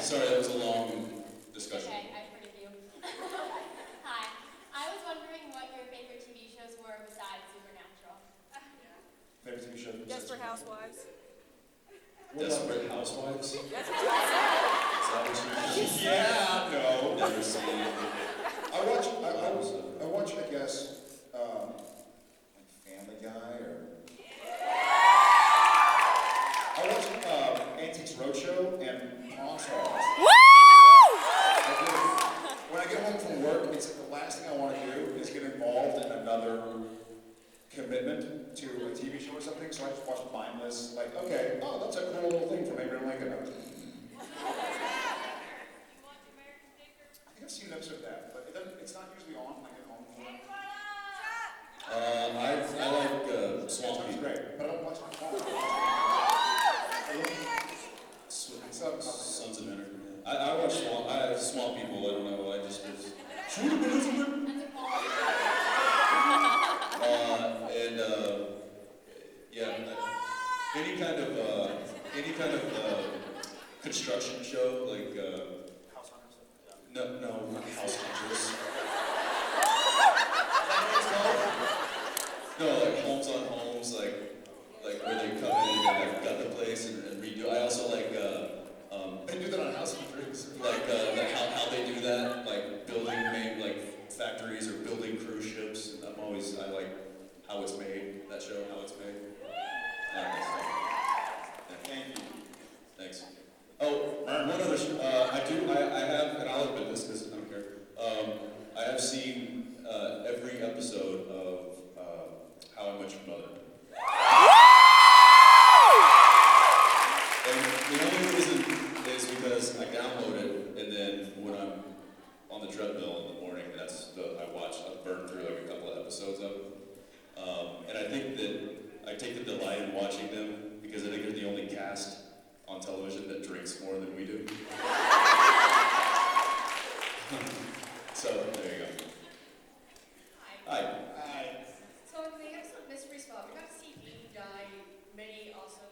Sorry, that was a long discussion. Okay, I forgive you. Hi. I was wondering what your favorite TV shows were besides Supernatural. Favorite TV show? Desperate Housewives. Desperate Housewives? That's what you said. Is that what you mean? Yeah, no. Never seen it. I watch, I guess, like Family Guy or. I watch Antiques Roadshow and Pawn Stars. When I get home from work, it's the last thing I want to do is get involved in another commitment to a TV show or something, so I just watch mindless, like, okay, oh, that's a cool little thing from Abraham Lincoln. I think I've seen an episode of that, but it's not usually on when I get home. I like Swamp It's People. great, but I don't watch it. Sons of Anarchy. I watch Swamp People. I don't know. I just was. And yeah, any kind of construction show like House Hunters. no, not House Hunters. No, like Homes on Homes, like where they come in and they've got the place and redo. I also like They do that on House Hunters. like how they do that, like building like factories or building cruise ships. And I like how it's made. That show, how it's made. Thank you. Thanks. Oh, one other. I have, and I'll admit this because I don't care. I have seen every episode of How I Met Your Mother. And the only reason is because I download it, and then when I'm on the treadmill in the morning, I burn through like a couple of episodes of it. And I think that I take the delight in watching them because I think they're the only cast on television that drinks more than we do. So, there you go. Hi. Hi. So in the episode Mystery Spot, we got to see Dean die many awesome,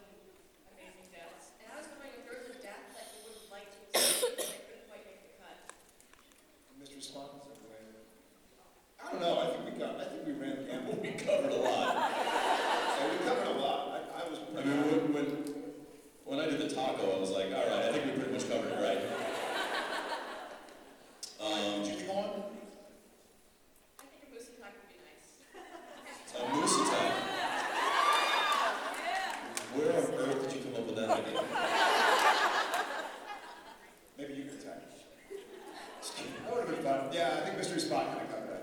amazing deaths. And I was wondering if there was a death that you would like to see that couldn't quite make the cut. Mystery Spot. I don't know. I think we ran the gamut. We covered a lot. Yeah, we covered a lot. I was. I mean, when I did the taco, I was like, all right, I think we pretty much covered it, right? Did you think on? I think a moose attack would be nice. A moose attack. Where on earth did you come up with that idea? Maybe you could attack. That would have been fun. Yeah, I think Mystery Spot kind of covered it.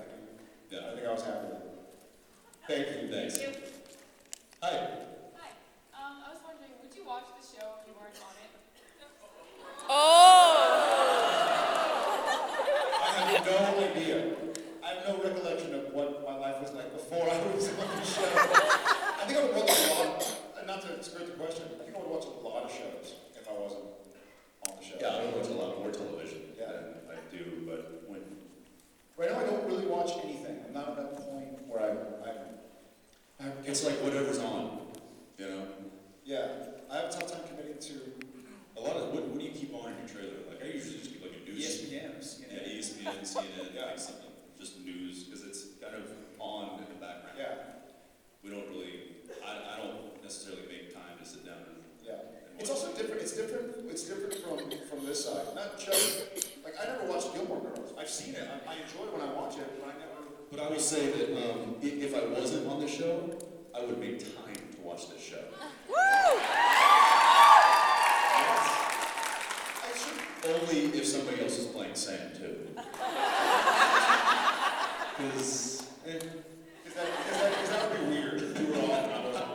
I think I was happy with it. Thank you. Thanks. Thank you. Hi. Hi. I was wondering, would you watch the show if you weren't on it? I have no idea. I have no recollection of what my life was like before I was on the show. I think I would watch a lot, not to skirt the question, I think I would watch a lot of shows if I wasn't on the show. Yeah, I watch a lot more television Yeah. than I do, but when Right now I don't really watch anything. I'm not at that point where I'm it's like whatever's on, you know. yeah, I have a tough time committing to A lot of what do you keep on in your trailer? Like I usually just keep like a news. ESPN or Yeah, CNN. ESPN, CNN, Yeah. like something, just news, because it's kind of on in the background. Yeah, We don't really, I don't necessarily make time to sit down and yeah. It's also different. It's different from this side. Not just like I never watched Gilmore Girls. I've seen it. I enjoy it when I watch it, but I never. But I will say that if I wasn't on the show, I would make time to watch this show. I should. Only if somebody else is playing Sam too. Because Because that would be weird if we were all and I wasn't.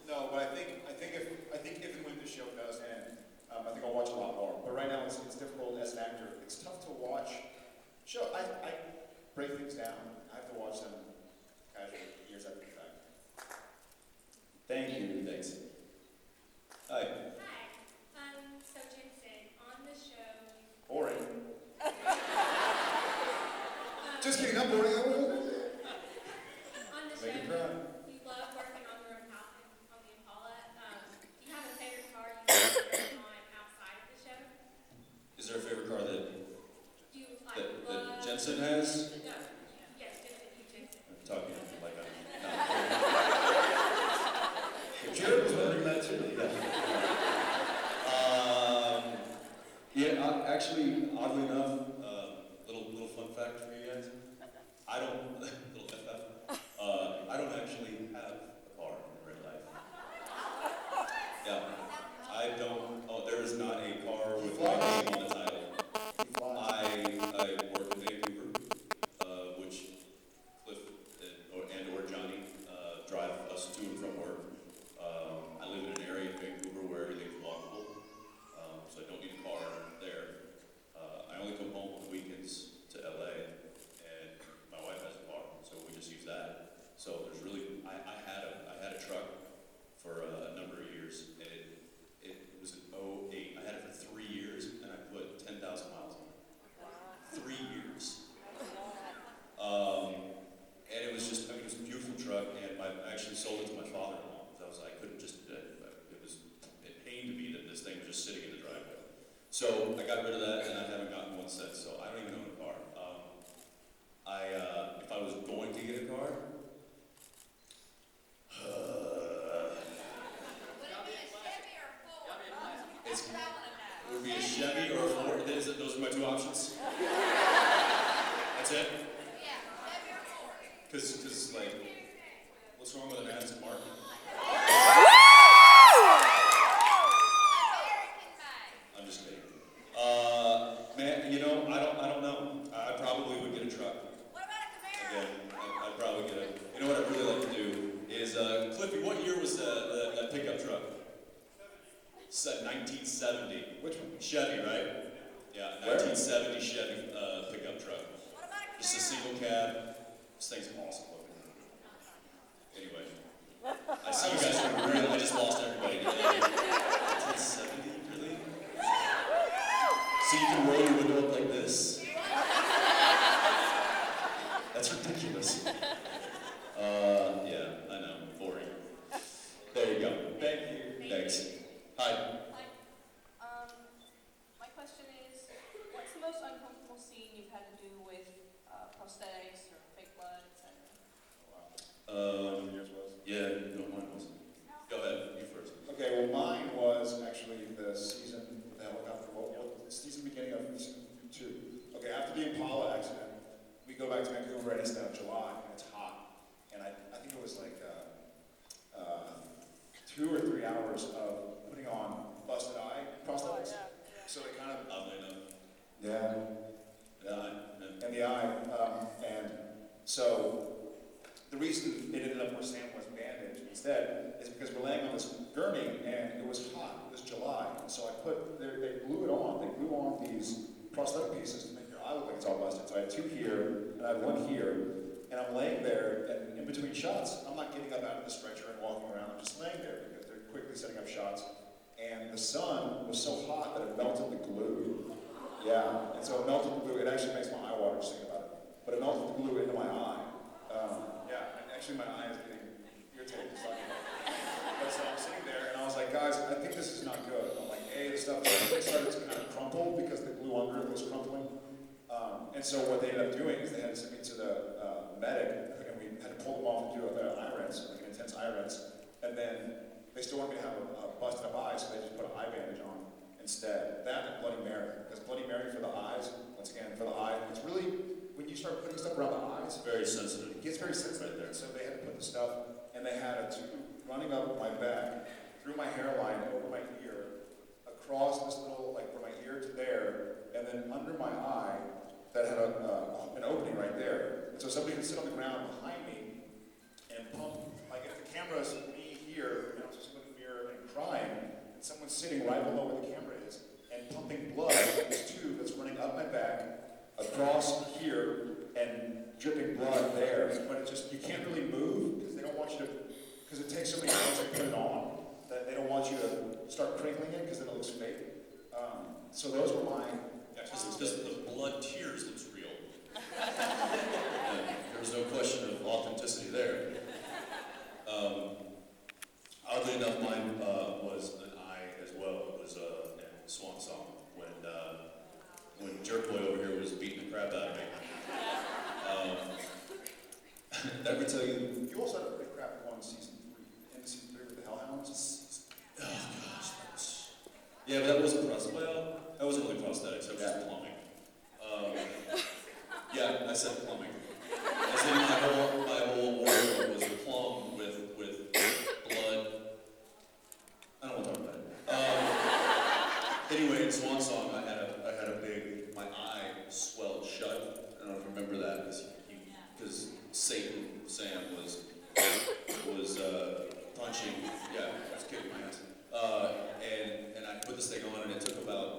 No, but I think if and when the show does end, I think I'll watch a lot more. But right now it's difficult as an actor. It's tough to watch. I break things down. I have to watch them casually years after the fact. thank you, thanks. Hi. Hi. So Jensen, on the show, Boring. Just kidding. Not boring. on the Make it show, cry. you love working on the Impala. Do you have a favorite car you like to work on outside of the show? Is there a favorite car that, Do you like that Jensen has? No. Yes, Jensen. I'm talking like I'm Jared was wondering that too. Yeah, actually, oddly enough, little fun fact for you guys. I don't, little FF, I don't actually have a car in real life. Yeah, I don't, there is not a car with my name on the title. I work in Vancouver, which Cliff and or Johnny drive us to and from work. I live in an area in Vancouver where everything's walkable, so I don't need a car there. I only come home on the weekends to LA, and my wife has a car, so we just use that. So there's really, I had a truck for a number of years, and it was an '08. I had it for 3 years, and I put 10,000 miles on it. 3 years. And it was just, I mean, it was a beautiful truck, and I actually sold it to my father-in-law, because I couldn't just, it pained me that this thing was just sitting in the driveway. So I got rid of that, and I haven't gotten one since, so I don't even own a car. If I was going to get a car, it would be a Chevy or a Ford. Those are my two options. That's it? Because, like, what's wrong with an Aston Martin? I'm just kidding. Man, you know, I don't know. I probably would get a truck. Again, I'd probably get a, you know what I'd really like to do is, Cliffy, what year was that pickup truck? 1970. Which one? Chevy, right? Yeah, Where? 1970 Chevy pickup truck. Just a single cab. This thing's awesome looking. Anyway, I see you guys are really, I just lost everybody today. 1970, really? So you can roll your window up like this? That's ridiculous. Yeah, I know, boring. There you go. Thank you. Thanks. Hi. My question is, what's the most uncomfortable scene you've had to do with prosthetics or fake blood, etc.? Yours was? Yeah, no, mine wasn't. Go ahead, you first. Okay, well, mine was actually the season with the helicopter. The season beginning of season 2. Okay, after the Impala accident, we go back to Vancouver and it's now July and it's hot. And I think it was like 2 or 3 hours of putting on busted eye prosthetics. So they kind of, Oddly enough. yeah, Yeah, and the eye. And so the reason it ended up where Sam was bandaged instead is because we're laying on this gurney and it was hot. It was July. So they glue it on. They glue on these prosthetic pieces to make your eye look like it's all busted. So I had 2 here and I had 1 here. And I'm laying there, and in between shots, I'm not getting up out of the stretcher and walking around. I'm just laying there because they're quickly setting up shots. And the sun was so hot that it melted the glue. Yeah, and so it melted the glue. It actually makes my eye water just think about it. But it melted the glue into my eye. Yeah, and actually my eye is getting irritated just like that. But so I'm sitting there, and I was like, guys, I think this is not good. I'm like, the stuff started to kind of crumple because the glue under it was crumpling. And so what they ended up doing is they had to send me to the medic, and we had to pull them off and do an eye rinse, like an intense eye rinse. And then they still wanted me to have a busted up eye, so they just put an eye bandage on instead. That and Bloody Mary, because Bloody Mary for the eyes, once again, for the eye, it's really, when you start putting stuff around the eyes, it's very sensitive. it gets very sensitive. Right there. So they had to put the stuff, and they had a tube running up my back, through my hairline, over my ear, across this little, like from my ear to there, and then under my eye, that had an opening right there. And so somebody could sit on the ground behind me and pump, like if the camera's me here, and I'm just looking in the mirror and crying, and someone's sitting right below where the camera is, and pumping blood in this tube that's running up my back, across here, and dripping blood there. But it just, you can't really move, because they don't want you to, because it takes so many hours to put it on, that they don't want you to start crinkling it, because then it looks fake. So those were mine. Yeah, because the blood tears looks real. And there was no question of authenticity there. Oddly enough, mine was an eye as well. It was in Swan Song when in season 3, end of season 3 with the Hellhounds. Oh gosh, that was. Yeah, but that wasn't prosthetic. Well, that wasn't really prosthetics. That was just plumbing. Yeah, I said plumbing. As in my whole wardrobe was plumbed with blood. I don't want to talk about it. Anyway, in Swan Song, I had a big, my eye swelled shut. I don't know if you remember that, because Satan Sam was punching. Yeah, I was kicking my ass. And I put this thing on, and it took about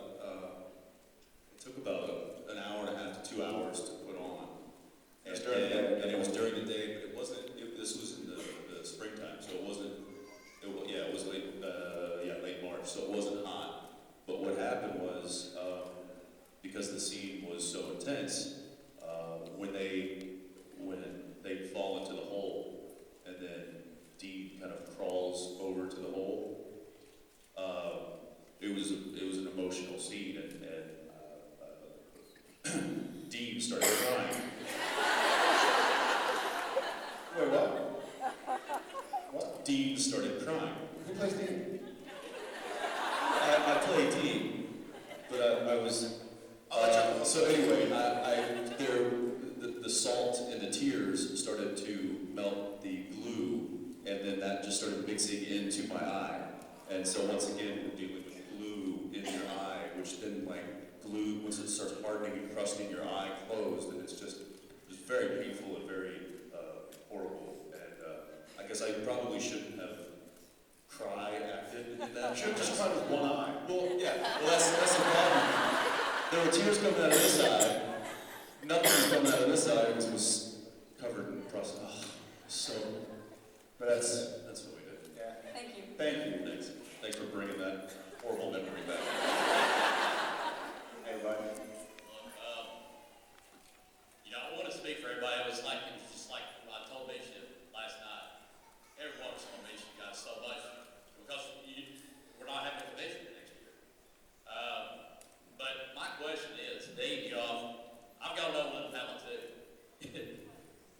an hour and a half to 2 hours to put on. And it was during the day, but it wasn't. This was in the springtime, so it wasn't. It was late March, so it wasn't hot. But what happened was, because the scene was so intense, when they fall into the hole, and then Dean kind of crawls over to the hole, it was an emotional scene, and Dean started crying. Wait, what? What? Dean started crying. Who plays Dean? I played Dean, but I was. So anyway, the salt and the tears started to melt the glue, and then that just started mixing into my eye. And so once again, we're dealing with glue in your eye, which then glue, once it starts hardening and crusting your eye closed, and it's very painful and very horrible. And I guess I probably shouldn't have acted in that. You should have just tried with one eye. Well, yeah. Well, that's the problem. There were tears coming out of this eye. Nothing was coming out of this eye because it was covered in process. Oh, so, but that's what we did. Yeah. Thank you. Thank you. Thanks for bringing that horrible memory back. Hey, buddy. I want to speak for everybody. It was just like I told Bishop last night. Everyone was going to miss you guys so much because we're not having a convention next year. But my question is, Dave, I've got another one in Pamela too.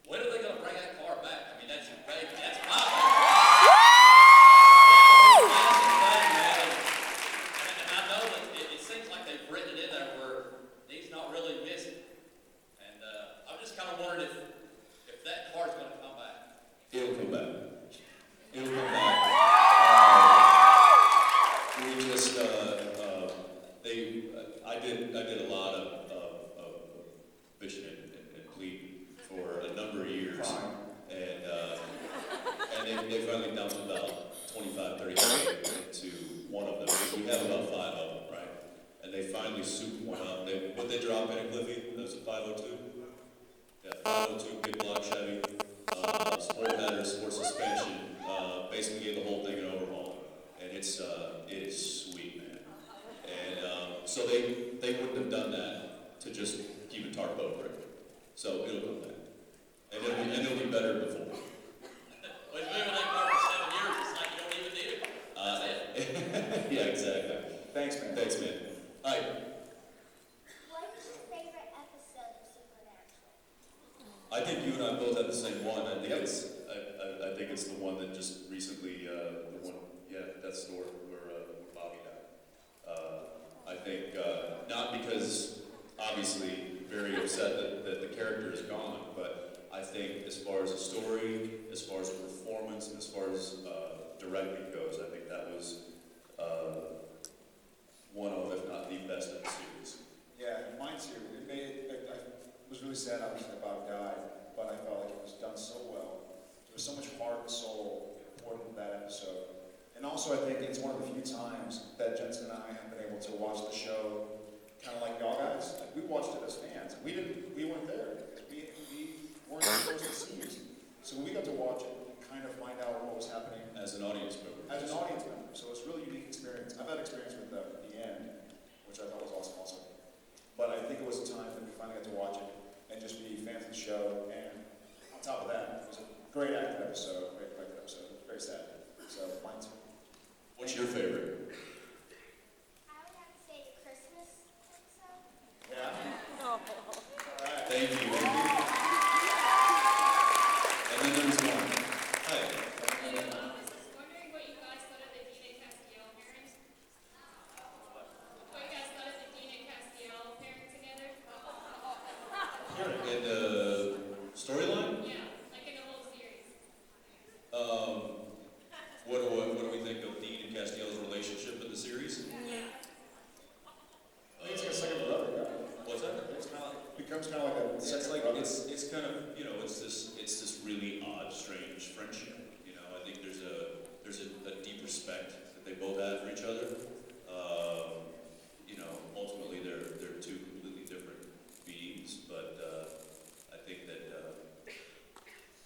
When are they going to bring that car back? I mean, that's your baby. That's my baby. And I know that it seems like they've written it in there where he's not really missing. And I'm just kind of wondering if that car's going to come back. It'll come back. It'll come back. We just I did a lot of fishing and pleading for a number of years, and they finally dumped about 25, 30 into one of them. We have about 5 of them, right? And they finally souped one up. What they drop in at Cliffy? That was a 502. Yeah, 502 big block Chevy, sport headers, sport suspension. Basically gave the whole thing an overhaul, and it is sweet, man. And so they wouldn't have done that to just keep a tarp over it. So it'll come back, and it'll be better than before. Well, it's moving that car for 7 years. It's like you don't even need it. That's it. Yeah, exactly. Thanks, man. Thanks, man. All right. What is your favorite episode of Supernatural? I think you and I both have the same one. I think I think it's the one that just recently, Death's Door, where Bobby died. I think not because obviously very upset that the character is gone, but I think as far as a story, as far as a performance, and as far as directing goes, I think that was one of, if not the best of the series. Yeah, mine too. I was really sad, obviously, that Bob died, but I felt like it was done so well. There was so much heart and soul poured into that episode. And also, I think it's one of the few times that Jensen and I have been able to watch the show kind of like y'all guys. Like, we watched it as fans. We weren't there because we weren't supposed to see it. So we got to watch it and kind of find out what was happening As an audience member. as an audience member. So it's a really unique experience. I've had experience with the end, which I thought was awesome also. But I think it was a time that we finally got to watch it and just be fans of the show. And on top of that, it was a great acted episode, great directed episode, very sad. So mine too. What's your favorite? I would have to say the Christmas episode. Yeah. All right. Thank you. And then there's one. Hi. In the storyline? Yeah, like in the whole series. What do we think of Dean and Castiel's relationship in the series? I think it's like a second brother, yeah. What's that? It's kind of like, becomes kind of like a It's second like brother. it's kind of it's this really odd, strange friendship. You know, I think there's a deep respect that they both have for each other. Ultimately they're two completely different beings, but I think that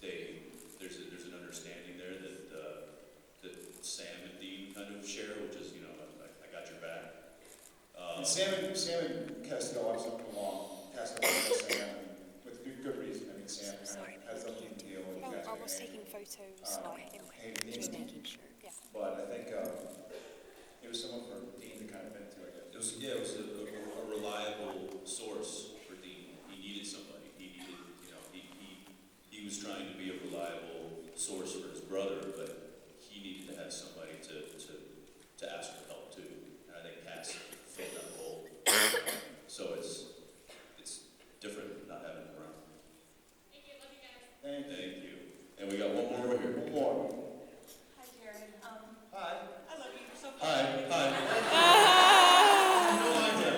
there's an understanding there that Sam and Dean kind of share, which is I got your back. And Sam and Castiel have something along. Castiel and Sam, with good reason. I mean, Sam kind of has something to deal with. You guys I are was hanging. taking photos, not him. Hating Just Dean. making sure. Yeah. But I think it was someone for Dean to kind of vent to, I guess. It was a reliable source for Dean. He needed somebody. He needed, he was trying to be a reliable source for his brother, but he needed to have somebody to ask for help too. And I think Cass filled that role. So it's different not having him around. Thank you, love you guys. Thank you. Thank you. And we got one more over here. One more. Hi, Jared. Hi. I love you. You're so Hi. Hi.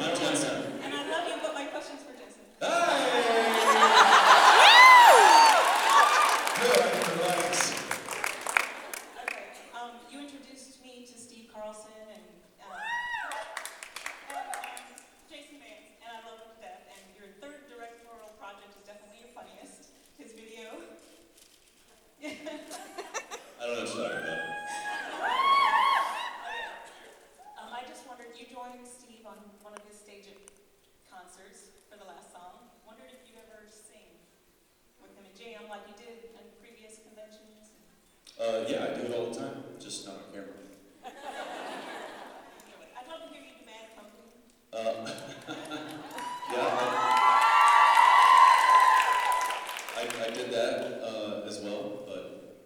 I'm Jensen. And I love you, but my question's for Jensen. Hi. Good. Relax. Okay, you introduced me to Steve Carlson and Jason Vance, and I love him to death. And your third directorial project is definitely your funniest. His video. I don't know what you're talking about. I just wondered, you joined Steve on one of his stage concerts for the last song. Wondered if you ever sing with him and jam like you did in previous conventions. Yeah, I do it all the time, just not on camera. I'd love to hear you do Bad Company. Yeah, I did that as well, but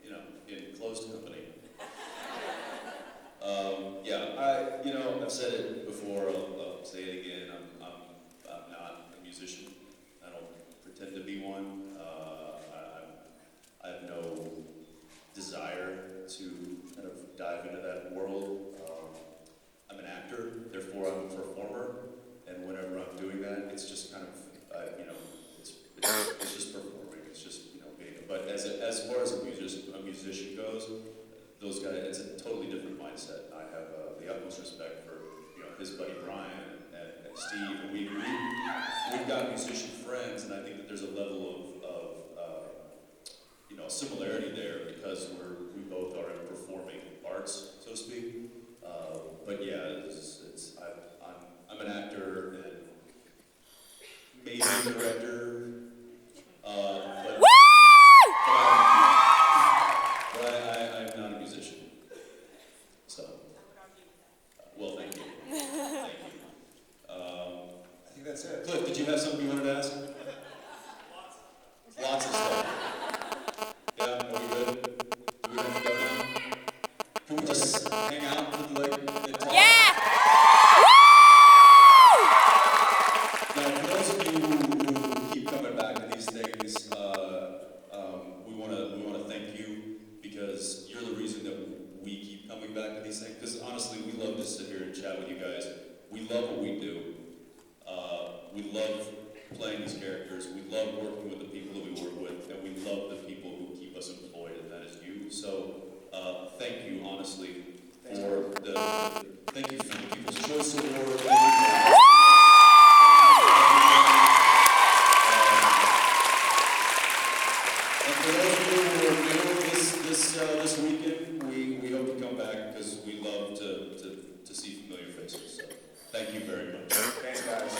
in closed company. I've said it before. I'll say it again. I'm not a musician. I don't pretend to be one. I have no desire to kind of dive into that world. I'm an actor, therefore I'm a performer, and whenever I'm doing that, it's just kind of, it's just performing. It's just being. But as far as a musician goes, those guys, it's a totally different mindset. I have the utmost respect for his buddy Brian and Steve, and we've got musician friends, and I think that there's a level of similarity there because we both are in performing arts, so to speak. But yeah, I'm an actor and maybe a director, but I'm not a musician. So, well, thank you. Thank you. I think that's it. Cliff, did you have something you wanted to ask? Lots of stuff. Yeah, are we good? Do we have to go now? Can we just hang out and and talk? Yeah! Now, for those of you who keep coming back to these things, we want to thank you because you're the reason that we keep coming back to these things. Because honestly, we love to sit here and chat with you guys. We love what we do. We love playing these characters. We love working with the people that we work with, and we love the people who keep us employed, and that is you. So, thank you, honestly, thank you for the People's Choice Award. And for those of you who are new this weekend, we hope you come back because we love to see familiar faces. So, thank you very much. Thanks, guys.